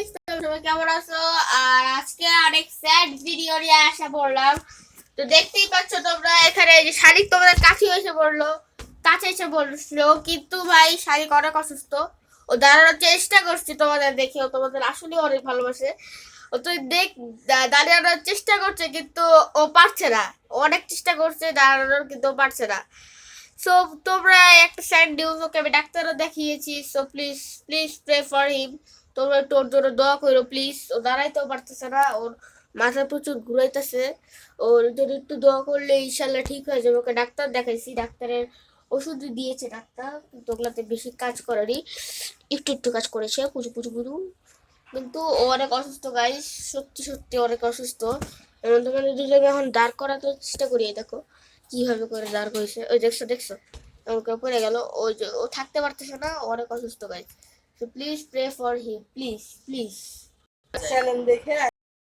সবাই কেমন আছো? আর আজকে অনেক স্যাড ভিডিও নিয়ে আসা পড়লাম। তো দেখতেই পাচ্ছ তোমরা এখানে যে শালিক তোমাদের কাছে এসে বলছিল, কিন্তু ভাই শালিক অনেক অসুস্থ। ও দাঁড়ানোর চেষ্টা করছে, তোমাদের দেখে ও তোমাদের আসলে অনেক ভালোবাসে। ও তো দাঁড়ানোর চেষ্টা করছে, কিন্তু ও পারছে না। ও অনেক চেষ্টা করছে দাঁড়ানোর, কিন্তু ও পারছে না। সো তোমরা একটা স্যাড নিউজ, ওকে আমি ডাক্তারও দেখিয়েছি। So please please pray for him. তোমরা একটু ওর জন্য দোয়া করো প্লিজ। ও দাঁড়াইতেও পারতেছে না, ওর মাথা প্রচুর ঘুরাইতেছে। ওর জন্য একটু দোয়া করলে ইনশাল্লাহ ঠিক হয়ে যাবে। ওকে ডাক্তার দেখাইছি, ডাক্তারের ওষুধ দিয়েছে ডাক্তার, কিন্তু ওগুলাতে বেশি কাজ করেনি, একটু একটু কাজ করেছে, পুজো পুজো পুজো। কিন্তু ও অনেক অসুস্থ গাইস, সত্যি সত্যি অনেক অসুস্থ। এবং তোমাদের দুজনে এখন দাঁড় করাতে চেষ্টা করি, দেখো কিভাবে করে দাঁড় করেছে। ওই দেখছো দেখছো, আমাকে পড়ে গেল। ওই যে ও থাকতে পারতেছে না, ও অনেক অসুস্থ guys. So please pray for him, please please. Channel দেখে